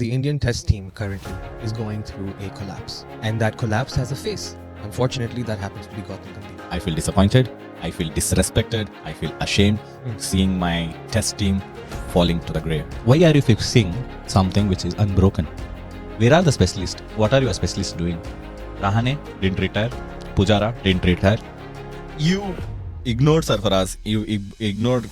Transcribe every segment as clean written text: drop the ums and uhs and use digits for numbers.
the Indian Test team currently is going through a collapse, and that collapse has a face. Unfortunately, that happens to be Gautam Gambhir. I feel disappointed. I feel disrespected. I feel ashamed seeing my test team falling to the grave. Why are you fixing something which is unbroken? Where are the specialists? What are your specialists doing? Rahane didn't retire. Pujara didn't retire. You ignored Sarfaraz. You ignored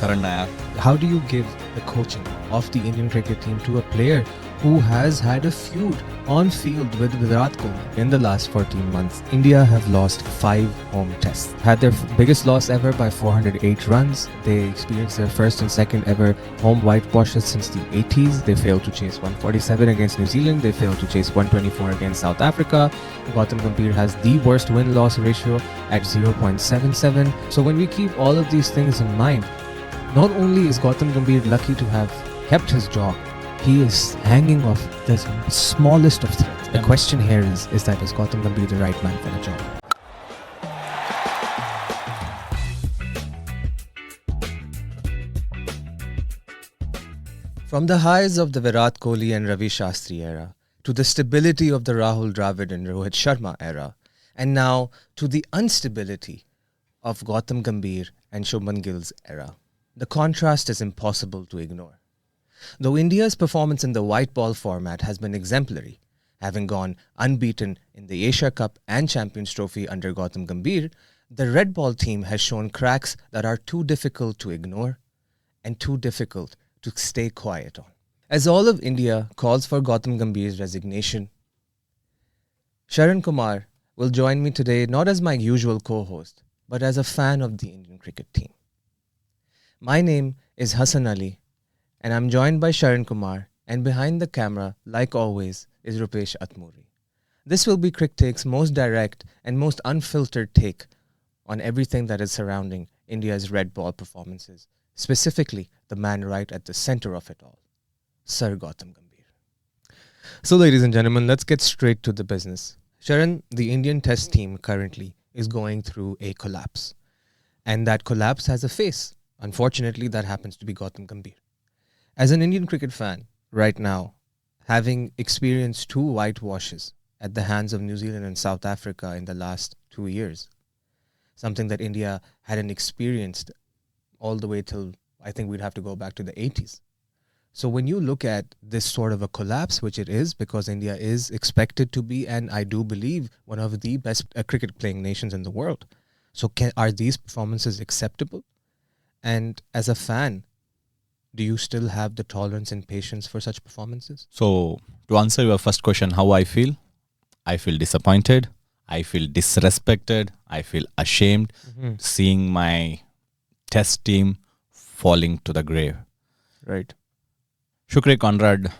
Karan Nair. How do you give the coaching of the Indian cricket team to a player who has had a feud on field with Virat? In the last 14 months, India have lost 5 home tests. Had their biggest loss ever by 408 runs. They experienced their first and second ever home whitewashes since the 80s. They failed to chase 147 against New Zealand. They failed to chase 124 against South Africa. Gautam Gambhir has the worst win-loss ratio at 0.77. So when we keep all of these things in mind, not only is Gautam Gambhir lucky to have kept his job, he is hanging off the smallest of threads. The question here is that is Gautam Gambhir the right man for the job? From the highs of the Virat Kohli and Ravi Shastri era, to the stability of the Rahul Dravid and Rohit Sharma era, and now to the instability of Gautam Gambhir and Shubman Gill's era, the contrast is impossible to ignore. Though India's performance in the white ball format has been exemplary, having gone unbeaten in the Asia Cup and Champions Trophy under Gautam Gambhir, the red ball team has shown cracks that are too difficult to ignore and too difficult to stay quiet on. As all of India calls for Gautam Gambhir's resignation, Sharan Kumar will join me today not as my usual co-host, but as a fan of the Indian cricket team. My name is Hassan Ali, and I'm joined by Sharan Kumar, and behind the camera, like always, is Rupesh Atmuri. This will be Cricktake's most direct and most unfiltered take on everything that is surrounding India's red ball performances, specifically the man right at the center of it all, Sir Gautam Gambhir. So ladies and gentlemen, let's get straight to the business. Sharan, the Indian Test team currently is going through a collapse, and that collapse has a face. Unfortunately, that happens to be Gautam Gambhir. As an Indian cricket fan, right now, having experienced 2 whitewashes at the hands of New Zealand and South Africa in the last 2 years, something that India hadn't experienced all the way till, I think we'd have to go back to the 80s. So when you look at this sort of a collapse, which it is, because India is expected to be, and I do believe, one of the best cricket playing nations in the world. So are these performances acceptable? And as a fan, do you still have the tolerance and patience for such performances? So, to answer your first question, how I feel disappointed. I feel disrespected. I feel ashamed seeing my test team falling to the grave. Right. Shukri Conrad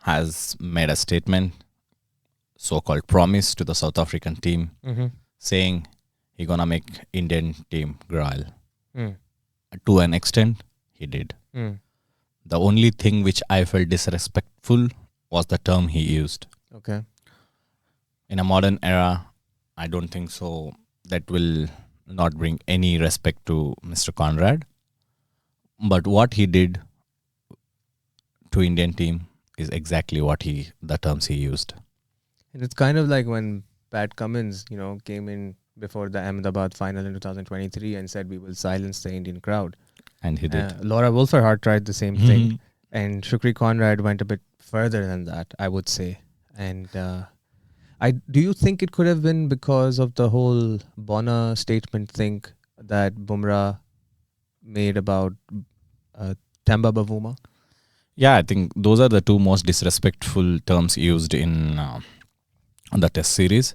has made a statement, so-called promise to the South African team, saying he's gonna make Indian team growl. To an extent, he did. The only thing which I felt disrespectful was the term he used. Okay. In a modern era, I don't think so. That will not bring any respect to Mr. Conrad. But what he did to Indian team is exactly what the terms he used. And it's kind of like when Pat Cummins, came in before the Ahmedabad final in 2023 and said we will silence the Indian crowd. And he did. Laura Wolferhart tried the same thing. And Shukri Conrad went a bit further than that, I would say. And do you think it could have been because of the whole Bonner statement thing that Bumrah made about Tamba Bavuma? Yeah, I think those are the 2 most disrespectful terms used in the test series.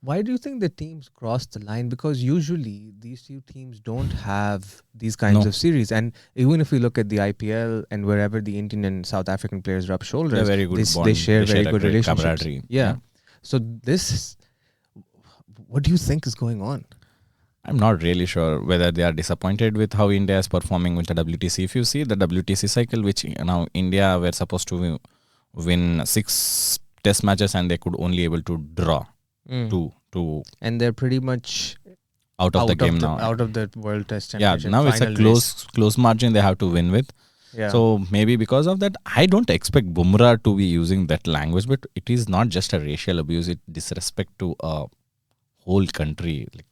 Why do you think the teams crossed the line? Because usually these 2 teams don't have these kinds of series. And even if we look at the IPL and wherever the Indian and South African players rub shoulders, they share very good relationships. Yeah. So what do you think is going on? I'm not really sure whether they are disappointed with how India is performing with the WTC. If you see the WTC cycle, which now India were supposed to win 6 test matches and they could only able to draw 2. And they're pretty much out of the game now. Out of the World Test Championship. Yeah, now it's a close margin they have to win with. Yeah. So maybe because of that, I don't expect Bumrah to be using that language, but it is not just a racial abuse, it disrespect to a whole country. Like,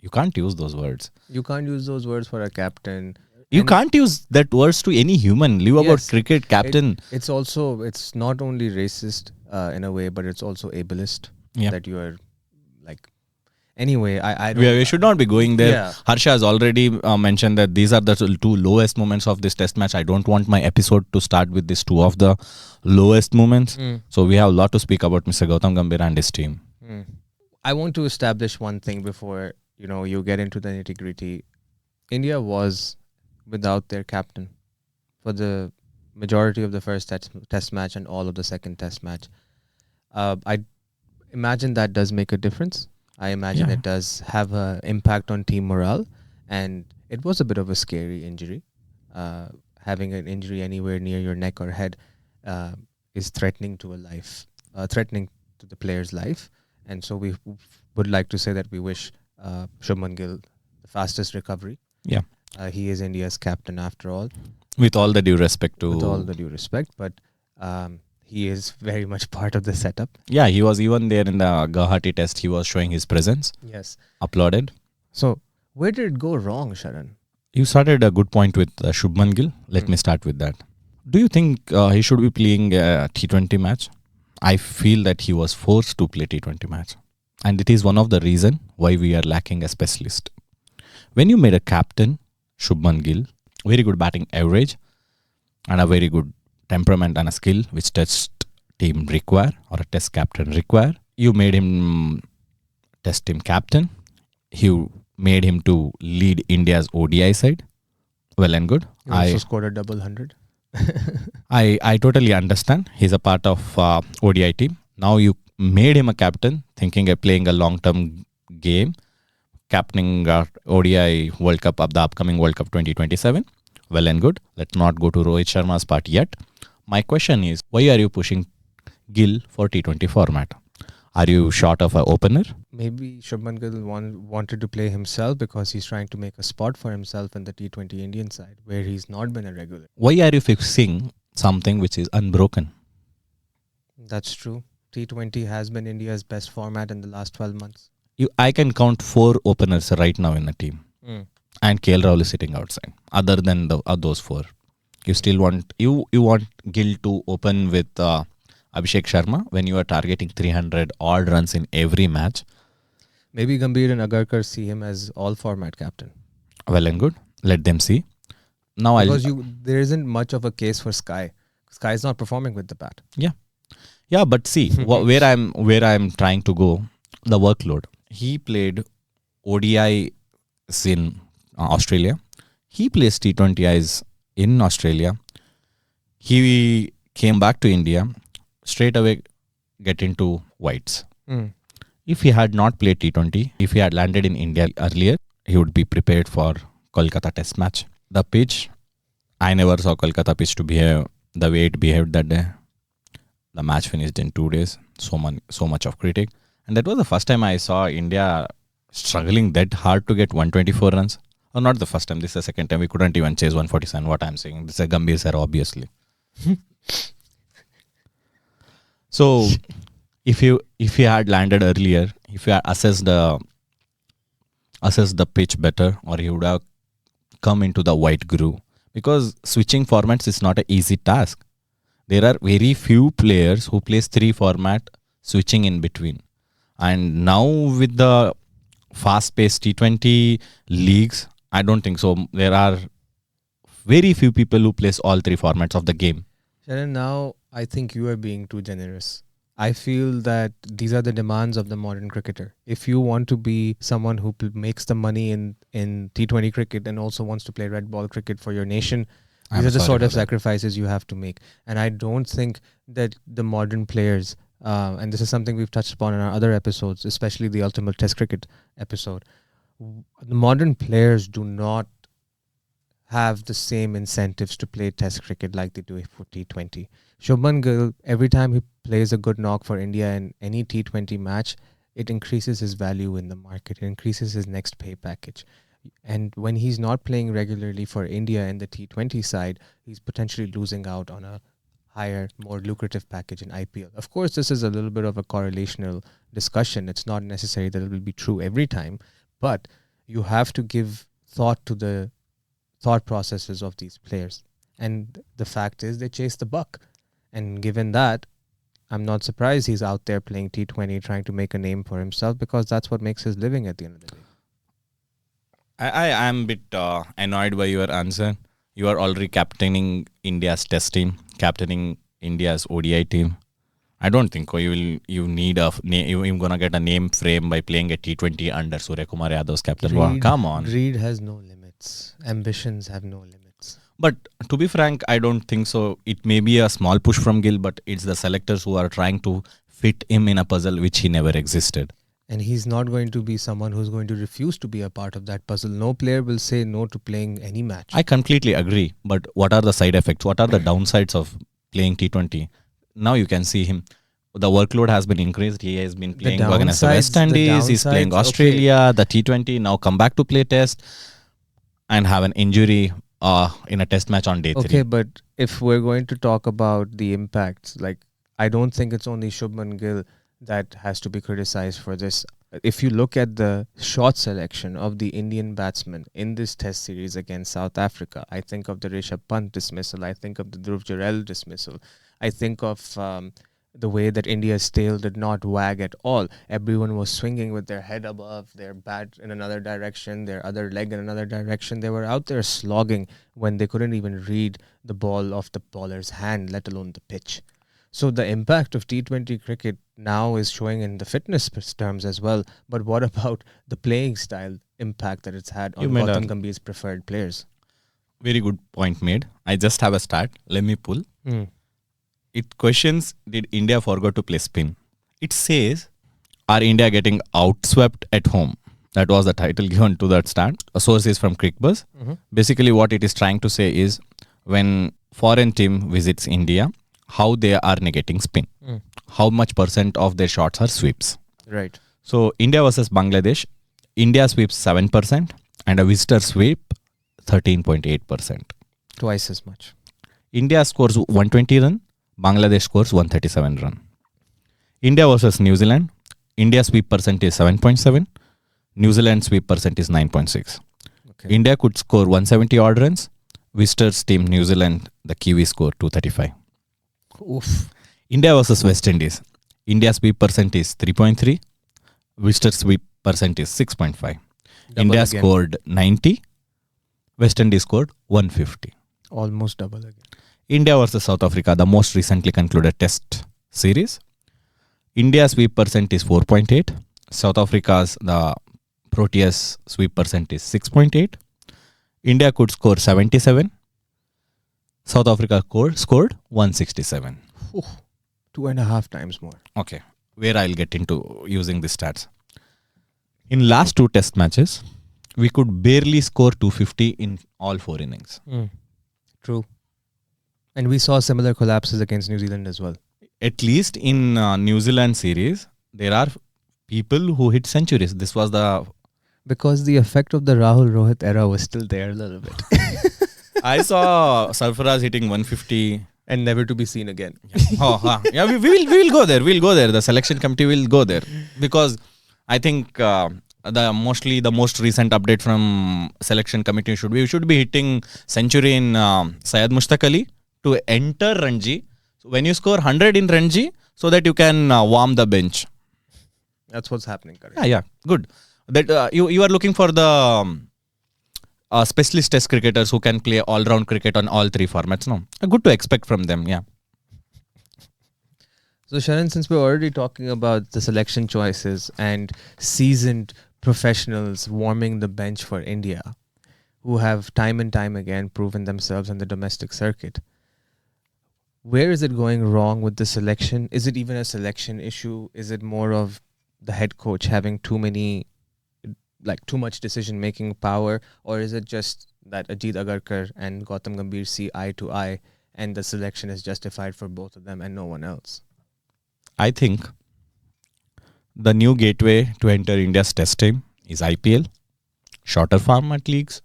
you can't use those words. You can't use those words for a captain. You And can't use that words to any human. Leave about Yes, cricket captain. it's not only racist in a way, but it's also ableist. Yeah. That you are like. Anyway, I don't. We should not be going there. Yeah. Harsha has already mentioned that these are the two lowest moments of this test match. I don't want my episode to start with these two of the lowest moments. So we have a lot to speak about Mr. Gautam Gambhir and his team. I want to establish one thing before you get into the nitty-gritty. India was without their captain for the majority of the first test match and all of the second test match. I imagine that does make a difference. I imagine it does have an impact on team morale, and it was a bit of a scary injury. Having an injury anywhere near your neck or head is threatening to threatening to the player's life. And so we would like to say that we wish Shubman Gill the fastest recovery. Yeah. He is India's captain after all. With all the due respect to... With all the due respect, but he is very much part of the setup. Yeah, he was even there in the Guwahati test. He was showing his presence. Yes. Applauded. So where did it go wrong, Sharan? You started a good point with Shubman Gill. Let me start with that. Do you think he should be playing a T20 match? I feel that he was forced to play T20 match. And it is one of the reasons why we are lacking a specialist. When you made a captain, Shubman Gill, very good batting average and a very good temperament and a skill which test team require or a test captain require. You made him test team captain. You made him to lead India's ODI side. Well and good. He also scored a double 100. I totally understand. He's a part of ODI team. Now you made him a captain, thinking of playing a long-term game, captaining ODI World Cup of the upcoming World Cup 2027. Well and good. Let's not go to Rohit Sharma's part yet. My question is, why are you pushing Gill for T20 format? Are you short of an opener? Maybe Shubman Gill wanted to play himself because he's trying to make a spot for himself in the T20 Indian side where he's not been a regular. Why are you fixing something which is unbroken? That's true. T20 has been India's best format in the last 12 months. I can count 4 openers right now in the team. And KL Rahul is sitting outside. Other than those 4. You still want Gill to open with Abhishek Sharma when you are targeting 300 odd runs in every match. Maybe Gambhir and Agarkar see him as all format captain. Well and good. Let them see. Now because there isn't much of a case for Sky. Sky is not performing with the bat. Yeah, but see where I'm trying to go. The workload. He played ODI in Australia. He plays T20Is in Australia. He came back to India. Straight away get into whites. If he had not played T20, if he had landed in India earlier, he would be prepared for Kolkata test match. The pitch, I never saw Kolkata pitch to behave the way it behaved that day. The match finished in 2 days. So much of critic. And that was the first time I saw India struggling that hard to get 124 runs. Or not the first time, this is the second time. We couldn't even chase 147. What I'm saying, this is a Gambhir sir, obviously. So, if you had landed earlier, if you had assessed the pitch better, or you would have come into the white groove, because switching formats is not an easy task. There are very few players who plays 3 format switching in between, and now with the fast-paced T20 leagues, I don't think so. There are very few people who plays all 3 formats of the game. Sharan, now I think you are being too generous. I feel that these are the demands of the modern cricketer. If you want to be someone who makes the money in T20 cricket and also wants to play red ball cricket for your nation, these are the sort of sacrifices you have to make. And I don't think that the modern players, and this is something we've touched upon in our other episodes, especially the Ultimate Test Cricket episode, the modern players do not have the same incentives to play Test cricket like they do for T20. Shubman Gill, every time he plays a good knock for India in any T20 match, it increases his value in the market. It increases his next pay package. And when he's not playing regularly for India in the T20 side, he's potentially losing out on a higher, more lucrative package in IPL. Of course, this is a little bit of a correlational discussion. It's not necessary that it will be true every time, but you have to give thought to the thought processes of these players. And the fact is they chase the buck. And given that, I'm not surprised he's out there playing T20, trying to make a name for himself, because that's what makes his living at the end of the day. I am a bit annoyed by your answer. You are already captaining India's test team, captaining India's ODI team. I don't think you need you're gonna get a name frame by playing a T20 under Surya Kumar Yadav's captain. Come on. Greed has no limits. Ambitions have no limits. But to be frank, I don't think so. It may be a small push from Gill, but it's the selectors who are trying to fit him in a puzzle which he never existed. And he's not going to be someone who's going to refuse to be a part of that puzzle. No player will say no to playing any match. I completely agree. But what are the side effects? What are the downsides of playing T20? Now you can see him. The workload has been increased. He has been playing against the West Indies. He's playing Australia, the T20. Now come back to play test and have an injury in a test match on day 3. Okay, but if we're going to talk about the impacts, like, I don't think it's only Shubman Gill that has to be criticized for this. If you look at the shot selection of the Indian batsmen in this test series against South Africa, I think of the Rishabh Pant dismissal, I think of the Dhruv Jurel dismissal, I think of the way that India's tail did not wag at all. Everyone was swinging with their head above, their bat in another direction, their other leg in another direction. They were out there slogging when they couldn't even read the ball off the bowler's hand, let alone the pitch. So the impact of T20 cricket now is showing in the fitness terms as well. But what about the playing style impact that it's had on Gautam Gambhir's preferred players? Very good point made. I just have a stat. Let me pull. It questions, did India forget to play spin? It says, are India getting outswept at home? That was the title given to that stat. A source is from Crickbuzz. Basically what it is trying to say is, when foreign team visits India, how they are negating spin. How much % of their shots are sweeps. Right. So India versus Bangladesh, India sweeps 7% and a visitor sweep 13.8%. Twice as much. India scores 120 run, Bangladesh scores 137 run. India versus New Zealand, India sweep percent is 7.7, New Zealand sweep percent is 9.6. Okay. India could score 170 odd runs, visitors team New Zealand, the Kiwi score 235. Oof. India versus West Indies. India sweep percent is 3.3. Visitor sweep percent is 6.5. India scored 90. West Indies scored 150. Almost double again. India versus South Africa, the most recently concluded test series. India sweep percent is 4.8. South Africa's, the Proteas sweep percent is 6.8. India could score 77. South Africa scored 167. 2.5 times more. Okay, where I'll get into using the stats. In last 2 test matches, we could barely score 250 in all 4 innings. True. And we saw similar collapses against New Zealand as well. At least in New Zealand series, there are people who hit centuries. This was the... Because the effect of the Rahul Rohit era was still there a little bit. I saw Sarfaraz hitting 150 and never to be seen again. Yeah, we will go there. We'll go there. The selection committee will go there, because I think the most recent update from selection committee we should be hitting century in Syed Mushtaq Ali to enter Ranji. So when you score 100 in Ranji, so that you can warm the bench. That's what's happening currently. Yeah, good. That you are looking for the specialist test cricketers who can play all-round cricket on all 3 formats. No, good to expect from them. Yeah. So Sharan, since we're already talking about the selection choices and seasoned professionals warming the bench for India, who have time and time again proven themselves on the domestic circuit, where is it going wrong with the selection? Is it even a selection issue? Is it more of the head coach having too much decision-making power? Or is it just that Ajit Agarkar and Gautam Gambhir see eye to eye and the selection is justified for both of them and no one else? I think the new gateway to enter India's test team is IPL. shorter format leagues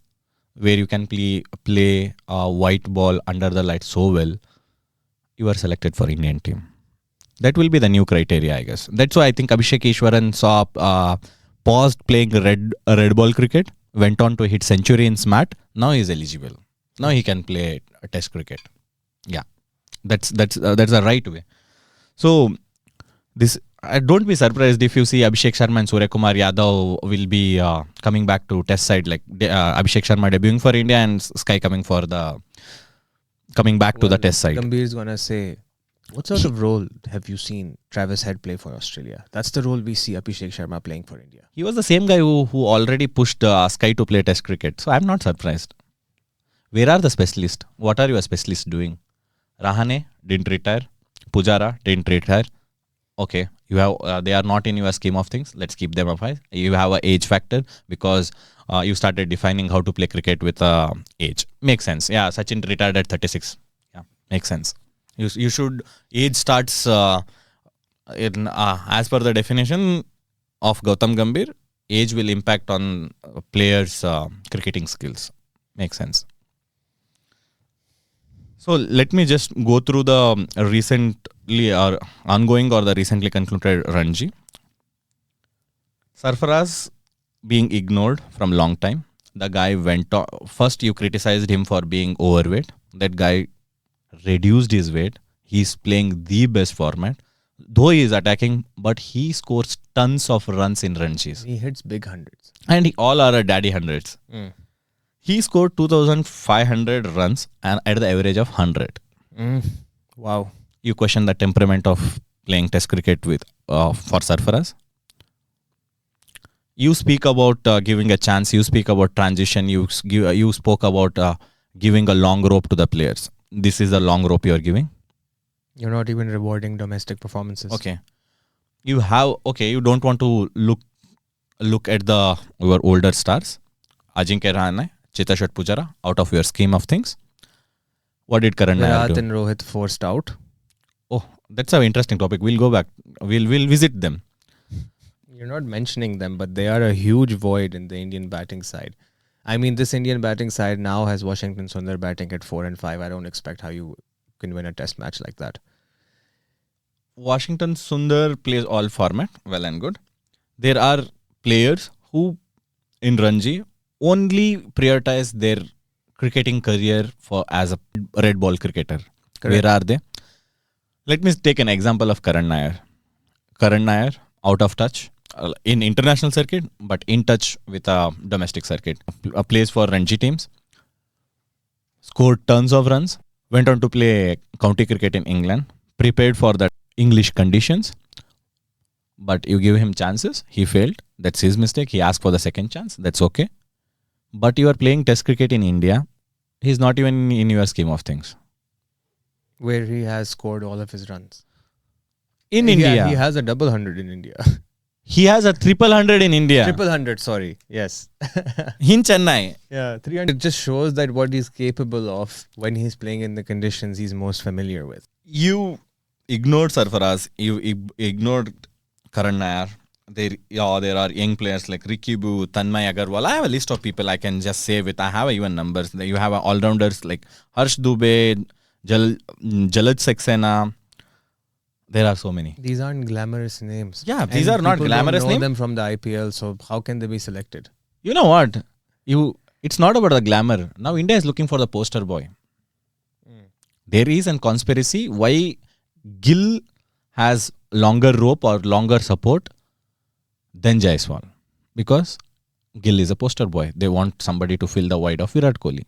where you can play a white ball under the light so well, you are selected for Indian team. That will be the new criteria, I guess. That's why I think Abhishek Ishwaran paused playing red ball cricket, went on to hit century in SMAT. Now he is eligible. Now he can play a test cricket. Yeah, that's the right way. So this, don't be surprised if you see Abhishek Sharma and Surya Kumar Yadav will be coming back to test side, like Abhishek Sharma debuting for India and Sky coming back to the test side. Gambhir is gonna say, what sort of role have you seen Travis Head play for Australia? That's the role we see Abhishek Sharma playing for India. He was the same guy who already pushed Sky to play test cricket. So I'm not surprised. Where are the specialists? What are your specialists doing? Rahane didn't retire. Pujara didn't retire. Okay, you have they are not in your scheme of things. Let's keep them aside. You have an age factor because you started defining how to play cricket with age. Makes sense. Yeah, Sachin retired at 36. Yeah, makes sense. You should, age starts as per the definition of Gautam Gambhir, age will impact on players' cricketing skills. Makes sense. So let me just go through the recently or ongoing or the recently concluded Ranji. Sarfaraz being ignored from long time. The guy went on. First you criticized him for being overweight. That guy reduced his weight. He's playing the best format. Though he is attacking, but he scores tons of runs in Ranjis. He hits big hundreds. And all are daddy hundreds. He scored 2,500 runs and at the average of 100. Wow. You question the temperament of playing test cricket with for Sarfaraz. You speak about giving a chance. You speak about transition. You spoke about giving a long rope to the players. This is the long rope you are giving. You're not even rewarding domestic performances. Okay. You don't want to look at your older stars. Ajinkya Rahane, Chitashwar Pujara, out of your scheme of things. What did Karan Nair do? Virat and Rohit forced out. Oh, that's an interesting topic. We'll go back. We'll visit them. You're not mentioning them, but they are a huge void in the Indian batting side. I mean, this Indian batting side now has Washington Sundar batting at 4 and 5. I don't expect how you can win a test match like that. Washington Sundar plays all format, well and good. There are players who in Ranji only prioritize their cricketing career as a red ball cricketer. Correct. Where are they? Let me take an example of Karan Nair. Karan Nair, out of touch in international circuit, but in touch with a domestic circuit. Plays for Ranji teams. Scored tons of runs. Went on to play county cricket in England. Prepared for the English conditions. But you give him chances. He failed. That's his mistake. He asked for the second chance. That's okay. But you are playing test cricket in India. He's not even in your scheme of things. Where he has scored all of his runs. In India. He has a double hundred in India. He has a triple hundred in India. Triple hundred, sorry. Yes. In Chennai. Yeah, 300. It just shows that what he's capable of when he's playing in the conditions he's most familiar with. You ignored Sarfaraz. You ignored Karan Nair. There are young players like Rikibu, Tanmay Agarwal. I have a list of people I can just say with. I have even numbers. You have all-rounders like Harsh Dubey, Jalaj Saxena. There are so many. These aren't glamorous names. Yeah, these are not glamorous names. People don't know them from the IPL, so how can they be selected? You know what? It's not about the glamour. Now India is looking for the poster boy. There is a conspiracy why Gill has longer rope or longer support than Jaiswal. Because Gill is a poster boy. They want somebody to fill the void of Virat Kohli.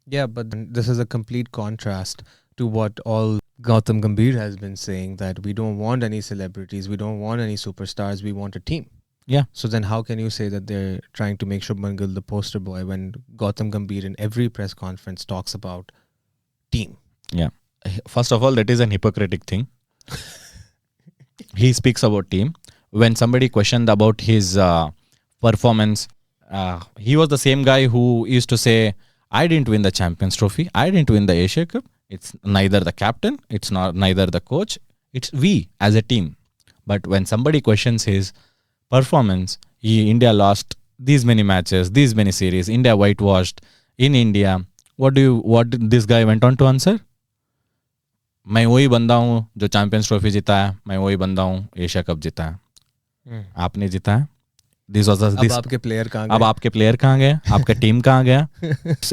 Yeah, but this is a complete contrast to what all Gautam Gambhir has been saying, that we don't want any celebrities, we don't want any superstars, we want a team. Yeah. So then how can you say that they're trying to make Shubman Gill the poster boy when Gautam Gambhir in every press conference talks about team? Yeah. First of all, that is an hypocritic thing. He speaks about team. When somebody questioned about his performance, he was the same guy who used to say, I didn't win the Champions Trophy. I didn't win the Asia Cup. It's neither the captain. It's neither the coach. It's we as a team. But when somebody questions his performance, India lost these many matches, these many series, India whitewashed in India. What did this guy went on to answer? मैं वही बंदा हूँ जो champions trophy जीता है, मैं वही बंदा हूँ एशिया कप जीता है, आपने जीता है. अब आपके प्लेयर कहाँ गए? अब आपके प्लेयर कहाँ गए? आपका टीम कहाँ गया?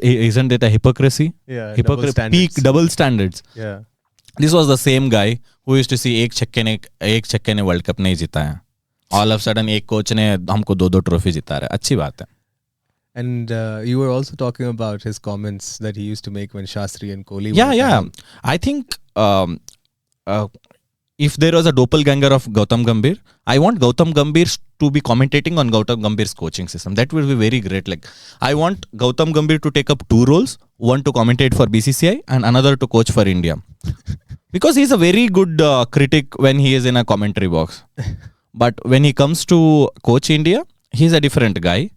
Isn't it a hypocrisy? Yeah, peak double standards. Yeah. This was the same guy who used to see एक छक्के ने वर्ल्ड कप नहीं जीता है. All of a sudden एक कोच ने हमको 2 ट्रॉफी जिता रहा है. अच्छी बात है. And you were also talking about his comments that he used to make when Shastri and Kohli. Yeah. I think if there was a doppelganger of Gautam Gambhir, I want Gautam Gambhir to be commentating on Gautam Gambhir's coaching system. That would be very great. Like, I want Gautam Gambhir to take up 2 roles, one to commentate for BCCI and another to coach for India. Because he's a very good critic when he is in a commentary box. But when he comes to coach India, he's a different guy.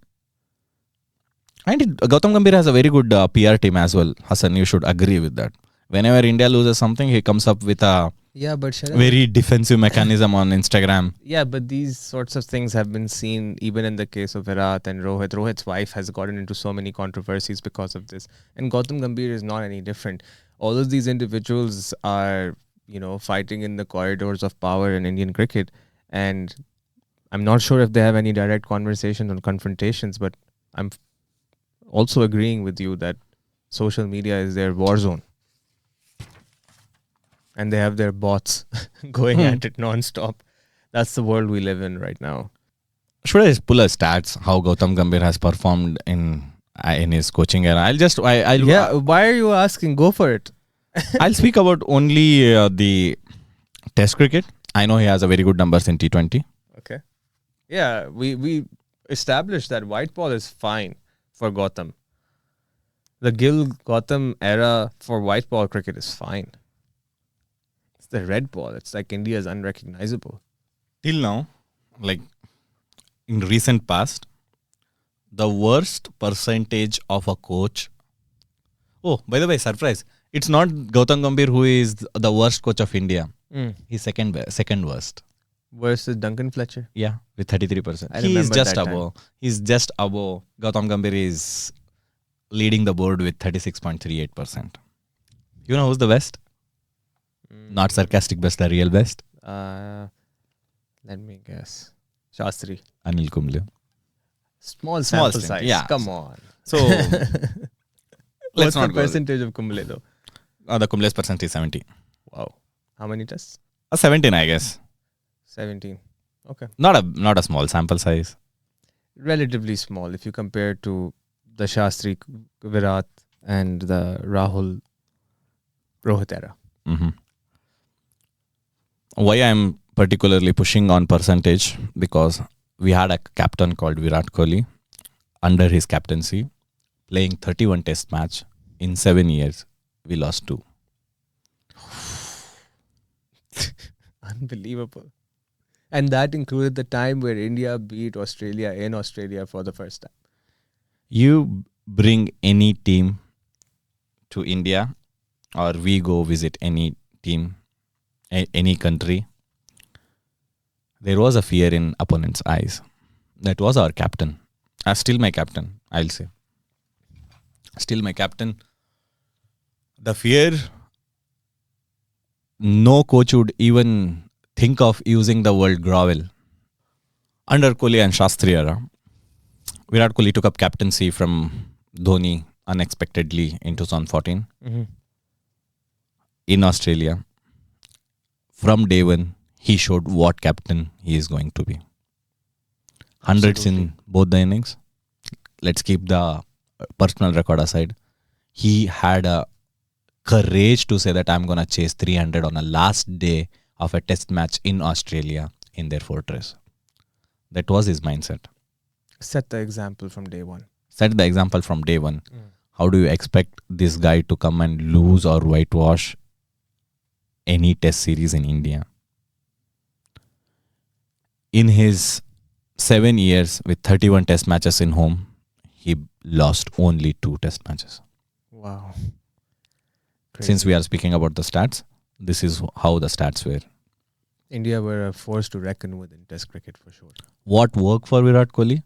And Gautam Gambhir has a very good PR team as well. Hassan, you should agree with that. Whenever India loses something, he comes up with a very defensive mechanism on Instagram. Yeah, but these sorts of things have been seen even in the case of Virat and Rohit. Rohit's wife has gotten into so many controversies because of this. And Gautam Gambhir is not any different. All of these individuals are, fighting in the corridors of power in Indian cricket. And I'm not sure if they have any direct conversations or confrontations, but I'm also agreeing with you that social media is their war zone. And they have their bots going at it non-stop. That's the world we live in right now. Should I just pull a stats how Gautam Gambhir has performed in his coaching era? Why are you asking? Go for it. I'll speak about only the Test cricket. I know he has a very good numbers in T20. Okay. Yeah, we established that white ball is fine for Gautam. The Gill Gautam era for white ball cricket is fine. It's the red ball. It's like India's unrecognizable. Till now, like in recent past, the worst percentage of a coach. Oh, by the way, surprise. It's not Gautam Gambhir who is the worst coach of India. He's second worst. Worse is Duncan Fletcher. Yeah, with 33%. He's just above. He's just above. Gautam Gambhir is leading the board with 36.38%. You know who's the best? Not sarcastic best, the real best. Let me guess. Shastri. Anil Kumble. Small sample size. Yeah. Come on. So what's the percentage of Kumble though? The Kumble's percentage is 70. Wow. How many tests? 17, I guess. 17. Okay. Not a small sample size. Relatively small if you compare to the Shastri, Virat and the Rahul, Rohit era. Mm-hmm. Why I'm particularly pushing on percentage, because we had a captain called Virat Kohli. Under his captaincy, playing 31 test match in 7 years, we lost 2. Unbelievable. And that included the time where India beat Australia in Australia for the first time. You bring any team to India, or we go visit any team, any country, there was a fear in opponents' eyes. That was our captain. Still my captain, I'll say. Still my captain. The fear, no coach would even think of using the word grovel. Under Kohli and Shastri era, Virat Kohli took up captaincy from Dhoni unexpectedly in 2014 in Australia. From day one, he showed what captain he is going to be. Hundreds Absolutely. in both the innings. Let's keep the personal record aside. He had a courage to say that I'm going to chase 300 on the last day of a test match in Australia in their fortress. That was his mindset. Set the example from day one. Set the example from day one. How do you expect this guy to come and lose or whitewash any test series in India? In his 7 years with 31 test matches in home, he lost only 2 test matches. Wow. Crazy. Since we are speaking about the stats, this is how the stats were. India were a force to reckon with in test cricket for sure. What worked for Virat Kohli?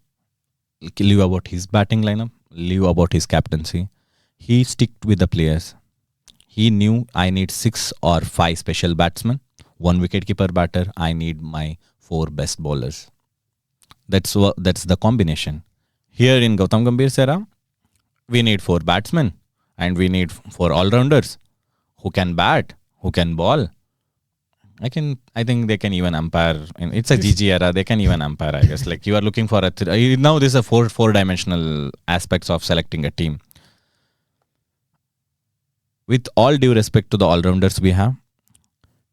leave about his batting lineup, leave about his captaincy. He sticked with the players. He knew I need 6 or 5 special batsmen, 1 wicketkeeper batter. I need my 4 best bowlers. That's the combination. Here in Gautam Gambhir's era, we need 4 batsmen and we need 4 all-rounders who can bat, who can bowl. I think they can even umpire. It's a GG era. They can even umpire, I guess. Like you are looking for now this is a four-dimensional aspects of selecting a team. With all due respect to the all-rounders we have,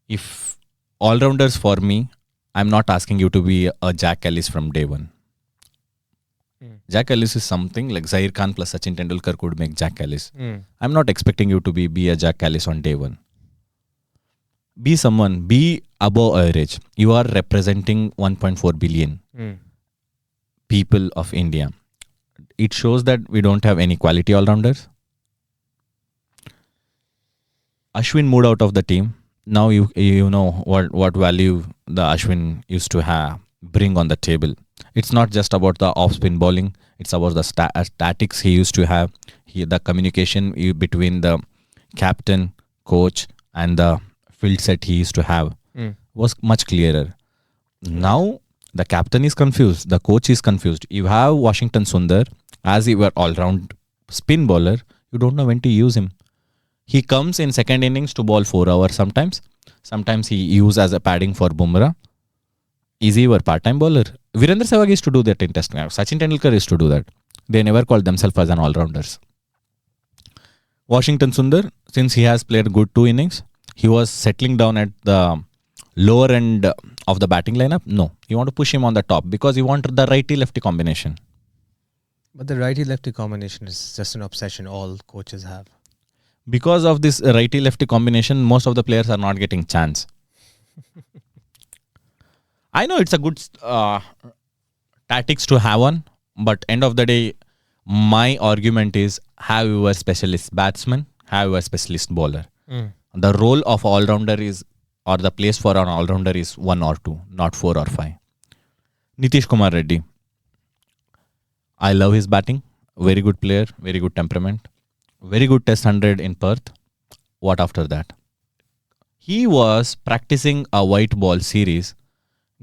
if all-rounders for me, I'm not asking you to be a Jack Ellis from day one. Jack Ellis is something like Zair Khan plus Sachin Tendulkar could make Jack Ellis. I'm not expecting you to be a Jack Ellis on day one. Be above average. You are representing 1.4 billion people of India. It shows that we don't have any quality all-rounders. Ashwin moved out of the team. Now you know what value the Ashwin used to bring on the table. It's not just about the off-spin bowling. It's about the statics he used to have. The communication between the captain, coach, and the field set he used to have was much clearer. Now the captain is confused. The coach is confused. You have Washington Sundar as your all-round spin bowler. You don't know when to use him. He comes in second innings to bowl 4 hours sometimes. Sometimes he used as a padding for Bumrah. Is he your part-time bowler? Virendra Sehwag used to do that in Test match. Sachin Tendulkar used to do that. They never called themselves as an all-rounders. Washington Sundar, since he has played good 2 innings, he was settling down at the lower end of the batting lineup. No, you want to push him on the top because you want the righty-lefty combination. But the righty-lefty combination is just an obsession all coaches have. Because of this righty-lefty combination, most of the players are not getting chance. I know it's a good tactics to have on, but end of the day, my argument is have your specialist batsman, have your specialist bowler. The role of all-rounder is, or the place for an all-rounder is 1 or 2, not 4 or 5. Nitish Kumar Reddy. I love his batting. Very good player, very good temperament. Very good test 100 in Perth. What after that? He was practicing a white ball series,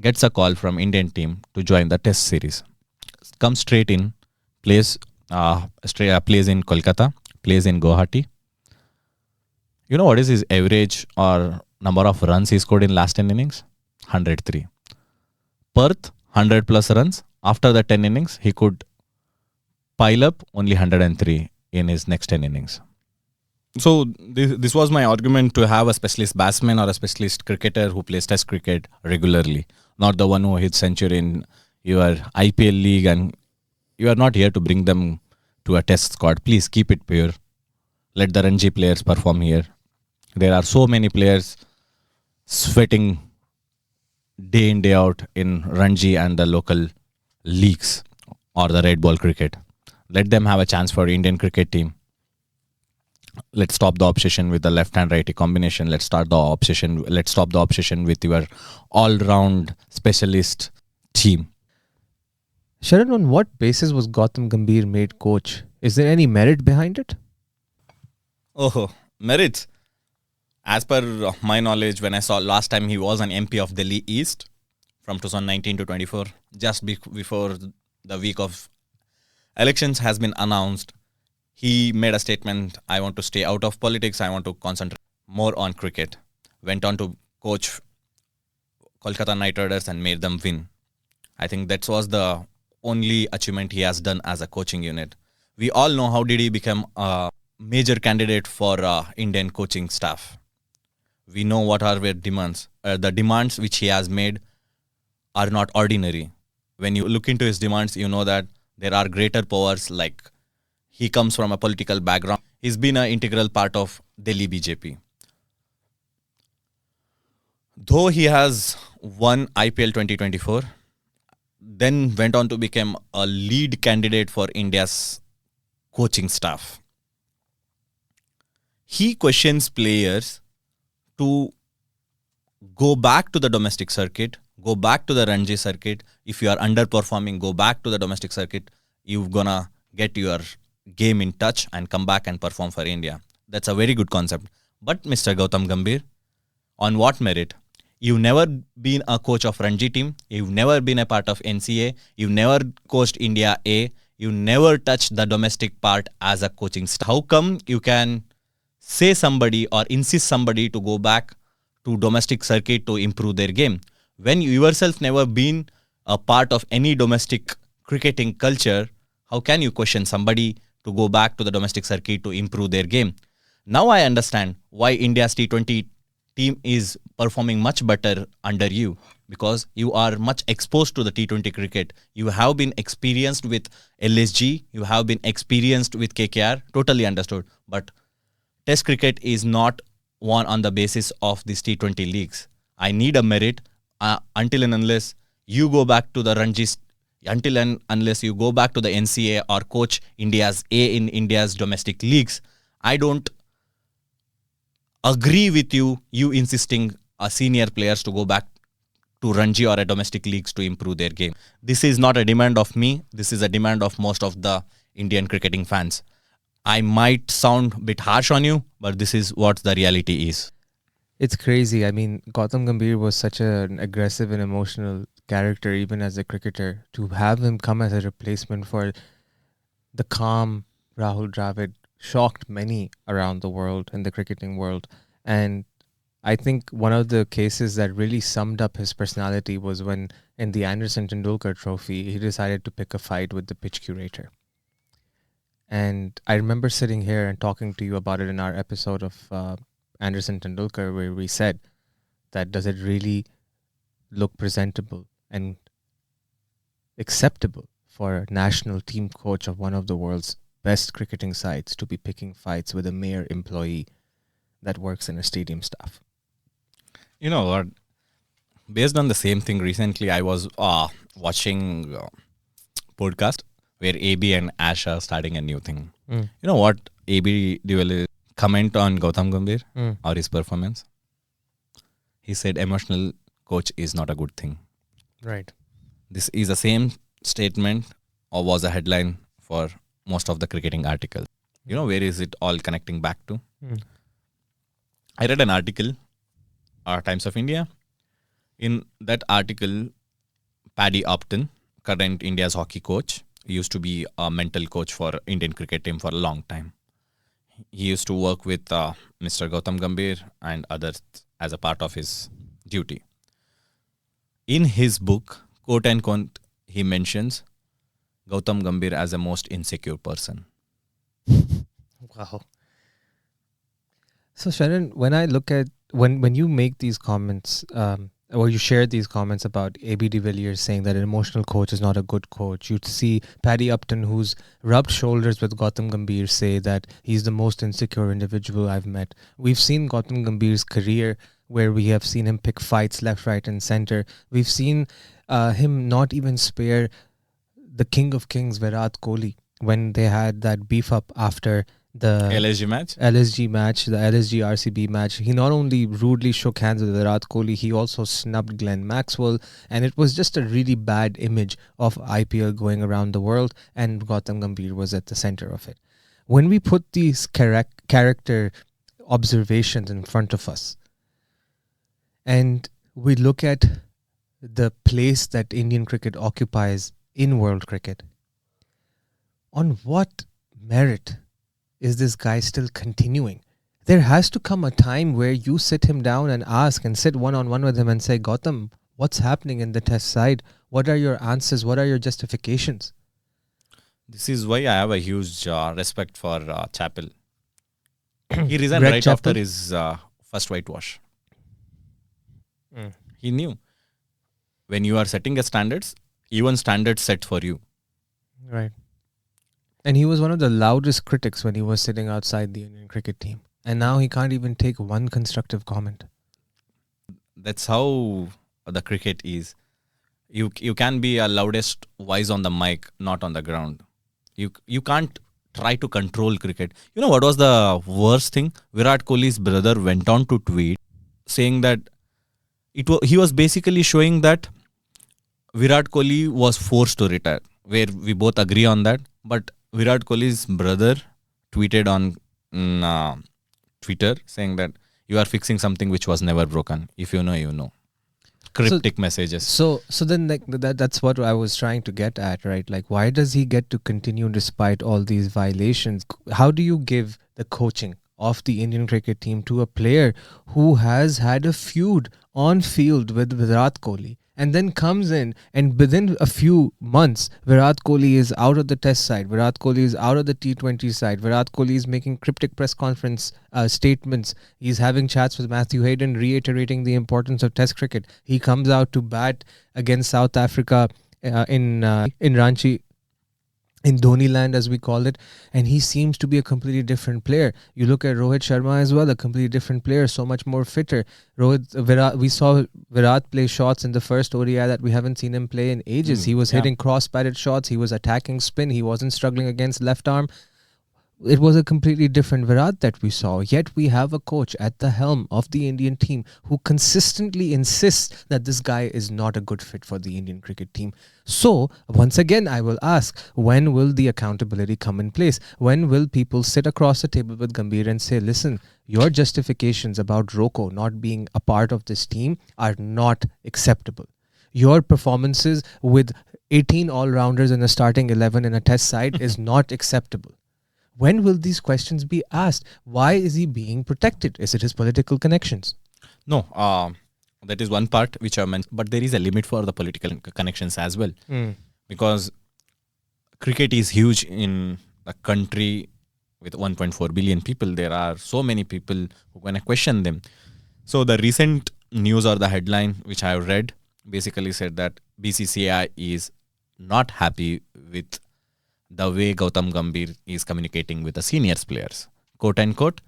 gets a call from Indian team to join the test series. Comes straight in, plays in Kolkata, plays in Guwahati. You know what is his average or number of runs he scored in last 10 innings? 103. Perth, 100 plus runs. After the 10 innings, he could pile up only 103 in his next 10 innings. So this was my argument to have a specialist batsman or a specialist cricketer who plays test cricket regularly. Not the one who hits century in your IPL league, and you are not here to bring them to a test squad. Please keep it pure. Let the Ranji players perform here. There are so many players sweating day in, day out in Ranji and the local leagues or the red ball cricket. Let them have a chance for Indian cricket team. Let's stop the obsession with the left-hand righty combination. Let's stop the obsession with your all-round specialist team. Sharan, on what basis was Gautam Gambhir made coach? Is there any merit behind it? Oh, merits. As per my knowledge, when I saw last time he was an MP of Delhi East from 2019 to 24, just before the week of elections has been announced, he made a statement, I want to stay out of politics, I want to concentrate more on cricket. Went on to coach Kolkata Knight Riders and made them win. I think that was the only achievement he has done as a coaching unit. We all know how did he become a major candidate for Indian coaching staff. We know what are their demands. The demands which he has made are not ordinary. When you look into his demands, you know that there are greater powers, like he comes from a political background. He's been an integral part of Delhi BJP. Though he has won IPL 2024, then went on to become a lead candidate for India's coaching staff. He questions players to go back to the domestic circuit, go back to the Ranji circuit. If you are underperforming, go back to the domestic circuit. you're gonna get your game in touch and come back and perform for India. That's a very good concept. But Mr. Gautam Gambhir, on what merit? You've never been a coach of Ranji team. You've never been a part of NCA. You've never coached India A. You never touched the domestic part as a coaching staff. How come you can say somebody or insist somebody to go back to domestic circuit to improve their game when you yourself never been a part of any domestic cricketing culture? How can you question somebody to go back to the domestic circuit to improve their game? Now I understand why India's T20 team is performing much better under you, because you are much exposed to the T20 cricket. You have been experienced with LSG, you have been experienced with KKR, totally understood. But Test cricket is not won on the basis of these T20 leagues. I need a merit until and unless you go back to the Ranjis, until and unless you go back to the NCA or coach India's A in India's domestic leagues. I don't agree with you insisting senior players to go back to Ranji or a domestic leagues to improve their game. This is not a demand of me. This is a demand of most of the Indian cricketing fans. I might sound a bit harsh on you, but this is what the reality is. It's crazy. I mean, Gautam Gambhir was such an aggressive and emotional character, even as a cricketer. To have him come as a replacement for the calm Rahul Dravid shocked many around the world, in the cricketing world. And I think one of the cases that really summed up his personality was when, in the Anderson Tendulkar Trophy, he decided to pick a fight with the pitch curator. And I remember sitting here and talking to you about it in our episode of Anderson Tendulkar, where we said that does it really look presentable and acceptable for a national team coach of one of the world's best cricketing sides to be picking fights with a mere employee that works in a stadium staff? You know what? Based on the same thing, recently I was watching a podcast where AB and Ash are starting a new thing. You know what AB Deval comment on Gautam Gambhir or his performance? He said emotional coach is not a good thing. Right. This is the same statement or was a headline for most of the cricketing articles. You know, where is it all connecting back to? I read an article, Times of India. In that article, Paddy Upton, current India's hockey coach, used to be a mental coach for Indian cricket team for a long time. He used to work with Mr. Gautam Gambhir and others as a part of his duty. In his book, quote unquote, he mentions Gautam Gambhir as a most insecure person. Wow. So Sharon, when I look at, when you make these comments, or you share these comments about AB de Villiers saying that an emotional coach is not a good coach, you'd see Paddy Upton, who's rubbed shoulders with Gautam Gambhir, say that he's the most insecure individual I've met. We've seen Gautam Gambhir's career where we have seen him pick fights left, right and center. We've seen him not even spare the King of Kings, Virat Kohli, when they had that beef up after the LSG match, the LSG RCB match. He not only rudely shook hands with Virat Kohli, he also snubbed Glenn Maxwell, and it was just a really bad image of IPL going around the world, and Gautam Gambhir was at the center of it. When we put these character observations in front of us, and we look at the place that Indian cricket occupies in world cricket, on what merit is this guy still continuing? There has to come a time where you sit him down and ask, and sit one-on-one with him and say, Gautam, what's happening in the test side? What are your answers? What are your justifications? This is why I have a huge respect for Chappell. He resigned Greg right Chappell? after his first whitewash. He knew when you are setting a standards, even standards set for you. Right. And he was one of the loudest critics when he was sitting outside the Indian cricket team. And now he can't even take one constructive comment. That's how the cricket is. You can be a loudest voice on the mic, not on the ground. You can't try to control cricket. You know what was the worst thing? Virat Kohli's brother went on to tweet saying that he was basically showing that Virat Kohli was forced to retire. where we both agree on that. But Virat Kohli's brother tweeted on Twitter saying that you are fixing something which was never broken. If you know, you know. Cryptic messages. So then like that's what I was trying to get at, right? Like, why does he get to continue despite all these violations? How do you give the coaching of the Indian cricket team to a player who has had a feud on field with Virat Kohli, and then comes in and within a few months, Virat Kohli is out of the test side, Virat Kohli is out of the T20 side, Virat Kohli is making cryptic press conference statements, he's having chats with Matthew Hayden reiterating the importance of test cricket. He comes out to bat against South Africa in Ranchi, in Dhoni land as we call it, and he seems to be a completely different player. You look at Rohit Sharma as well, a completely different player, so much more fitter. Virat, we saw Virat play shots in the first ODI that we haven't seen him play in ages. He was hitting cross-batted shots, he was attacking spin, he wasn't struggling against left arm. It was a completely different Virat that we saw. Yet we have a coach at the helm of the Indian team who consistently insists that this guy is not a good fit for the Indian cricket team. So, once again, I will ask, when will the accountability come in place? When will people sit across the table with Gambhir and say, listen, your justifications about Roko not being a part of this team are not acceptable. Your performances with 18 all-rounders in a starting 11 in a test side is not acceptable. When will these questions be asked? Why is he being protected? Is it his political connections? No, that is one part which I mentioned. But there is a limit for the political connections as well. Because cricket is huge in a country with 1.4 billion people. There are so many people who can question them. So the recent news or the headline which I have read basically said that BCCI is not happy with the way Gautam Gambhir is communicating with the seniors players. Quote unquote,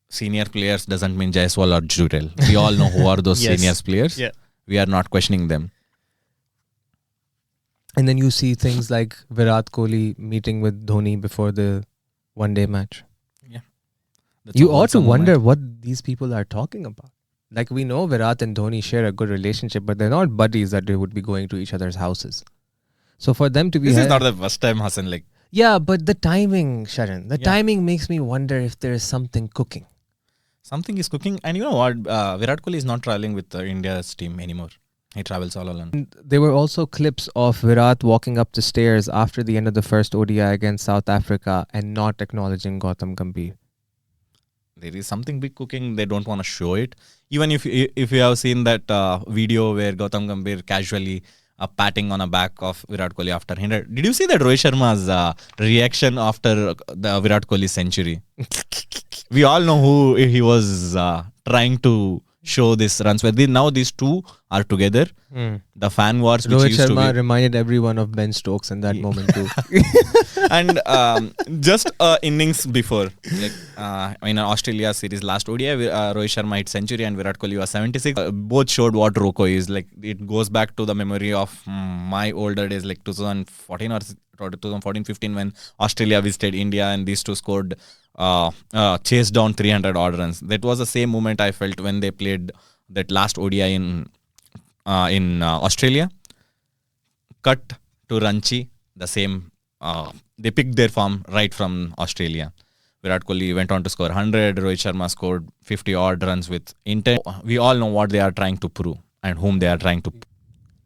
senior players doesn't mean Jaiswal or Jurel. We all know who are those seniors players. Yeah. We are not questioning them. And then you see things like Virat Kohli meeting with Dhoni before the one-day match. Yeah. You ought to wonder what these people are talking about. Like, we know Virat and Dhoni share a good relationship, but they're not buddies that they would be going to each other's houses. So for them to be... This is not the first time, Hassan. Like, yeah, but the timing, Sharan, timing makes me wonder if there is something cooking. Something is cooking. And you know what? Virat Kohli is not traveling with India's team anymore. He travels all alone. And there were also clips of Virat walking up the stairs after the end of the first ODI against South Africa and not acknowledging Gautam Gambhir. There is something big cooking. They don't want to show it. Even if you have seen that video where Gautam Gambhir casually patting on the back of Virat Kohli after 100. Did you see that Rohit Sharma's reaction after the Virat Kohli century? We all know who he was trying to show this runs with. Now these two are together. The fan wars which Rohit used Sharma to be, reminded everyone of Ben Stokes in that moment too. and just innings before, like in Australia series last ODI, Rohit Sharma hit century and Virat Kohli was 76. Both showed what Roko is. Like, it goes back to the memory of my older days, like 2014 or 2014-15 when Australia visited India and these two scored, chased down 300 odd runs. That was the same moment I felt when they played that last ODI in Australia. Cut to Ranchi, the same. They picked their form right from Australia. Virat Kohli went on to score 100. Rohit Sharma scored 50 odd runs with intent. We all know what they are trying to prove and whom they are trying to.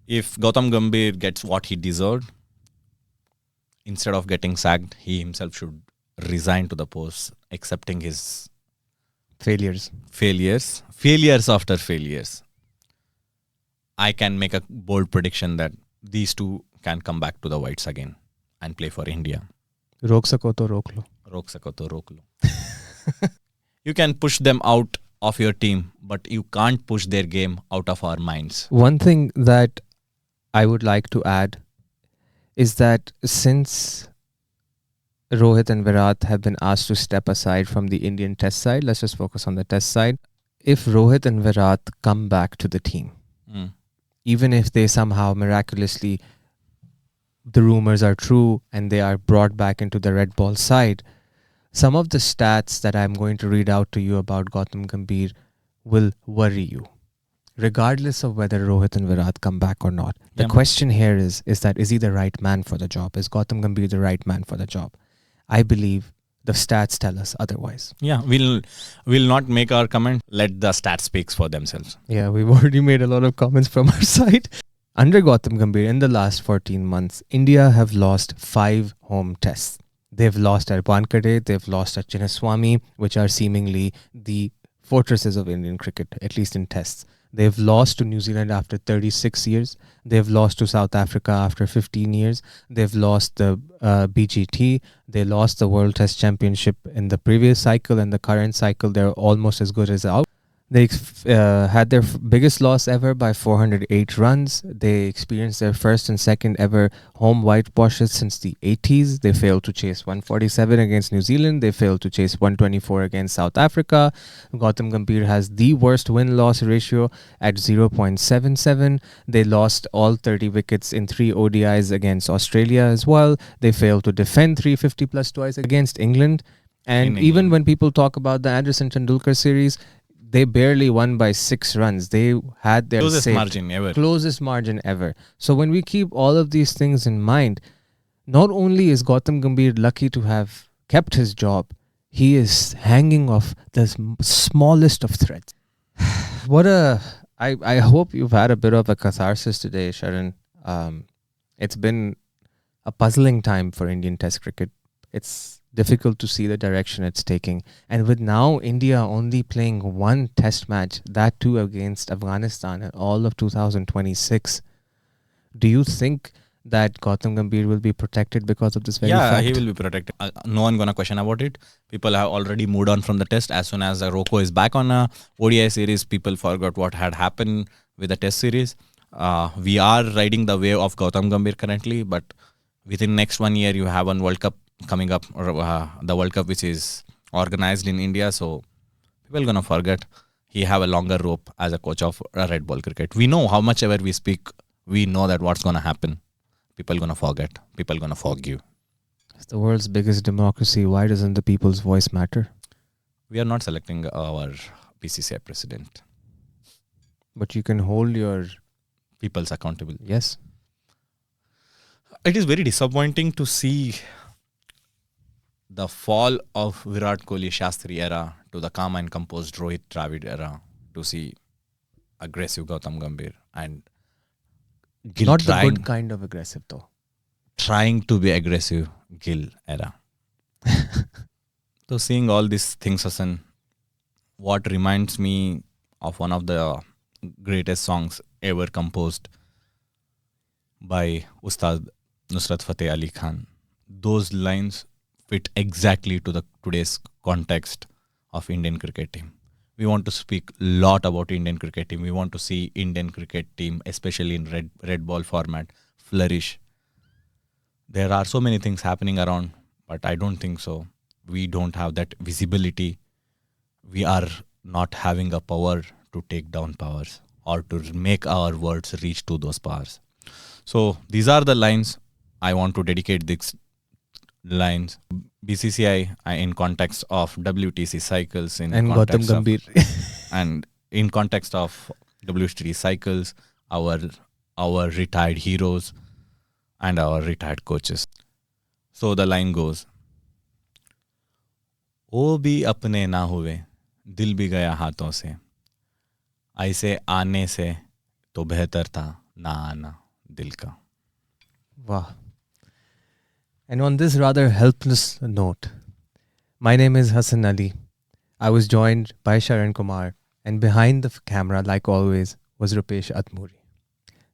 If Gautam Gambhir gets what he deserved, instead of getting sacked, he himself should resign to the post, accepting his failures after failures. I can make a bold prediction that these two can come back to the whites again and play for India. Rok sako to rok lo. Rok sako to rok lo. You can push them out of your team, but you can't push their game out of our minds. One thing that I would like to add is that since Rohit and Virat have been asked to step aside from the Indian test side, let's just focus on the test side. If Rohit and Virat come back to the team, even if they somehow miraculously, the rumors are true and they are brought back into the red ball side, some of the stats that I'm going to read out to you about Gautam Gambhir will worry you. regardless of whether Rohit and Virat come back or not. The Yeah. question here is that is he the right man for the job? Is Gautam Gambhir the right man for the job? I believe the stats tell us otherwise. Yeah, we'll not make our comment. Let the stats speak for themselves. Yeah, we've already made a lot of comments from our side. Under Gautam Gambhir, in the last 14 months, India have lost 5 home tests. They've lost at Wankhede, they've lost at Chinnaswamy, which are seemingly the fortresses of Indian cricket, at least in tests. They've lost to New Zealand after 36 years. They've lost to South Africa after 15 years. They've lost the BGT. They lost the World Test Championship in the previous cycle, and the current cycle, they're almost as good as out. They had their biggest loss ever by 408 runs. They experienced their first and second ever home whitewashes since the 80s. They failed to chase 147 against New Zealand. They failed to chase 124 against South Africa. Gautam Gambhir has the worst win-loss ratio at 0.77. They lost all 30 wickets in 3 ODIs against Australia as well. They failed to defend 350 plus twice against England. And even when people talk about the Anderson Tendulkar series, they barely won by 6 runs. They had their Closest margin ever. So when we keep all of these things in mind, not only is Gautam Gambhir lucky to have kept his job, he is hanging off the smallest of threads. I hope you've had a bit of a catharsis today, Sharan. It's been a puzzling time for Indian Test cricket. It's difficult to see the direction it's taking. And with now India only playing 1 test match, that too against Afghanistan in all of 2026, do you think that Gautam Gambhir will be protected because of this very fact? He will be protected. No one gonna question about it. People have already moved on from the test. As soon as Rocco is back on a ODI series, people forgot what had happened with the test series. We are riding the wave of Gautam Gambhir currently, but within next 1 year, you have one World Cup coming up, or the World Cup which is organized in India. So people gonna forget he have a longer rope as a coach of red ball cricket. We know how much ever we speak, we know that what's gonna happen. People gonna forget. People gonna forgive. It's the world's biggest democracy. Why doesn't the people's voice matter? We are not selecting our BCCI president. But you can hold your people's accountable. Yes. It is very disappointing to see the fall of Virat Kohli Shastri era to the calm and composed Rohit Dravid era, to see aggressive Gautam Gambhir and Gill not the good kind of aggressive though. Trying to be aggressive Gill era. So seeing all these things, Hassan, what reminds me of one of the greatest songs ever composed by Ustad Nusrat Fateh Ali Khan. Those lines fit exactly to the today's context of Indian cricket team. We want to speak a lot about Indian cricket team. We want to see Indian cricket team, especially in red ball format, flourish. There are so many things happening around, but I don't think so. We don't have that visibility. We are not having a power to take down powers or to make our words reach to those powers. So these are the lines I want to dedicate these lines. BCCI in context of WTC cycles, in and Gautam Gambhir, and in context of WTC cycles, our retired heroes and our retired coaches. So the line goes, ओ भी अपने ना हुए, दिल भी गया हाथों से, ऐसे आने से तो बेहतर था ना आना दिल का. Wow. And on this rather helpless note, my name is Hassan Ali. I was joined by Sharan Kumar, and behind the camera, like always, was Rupesh Atmuri.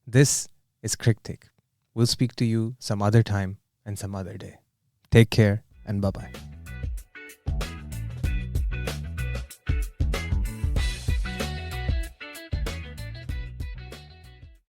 This is Cricktake. We'll speak to you some other time and some other day. Take care and bye-bye.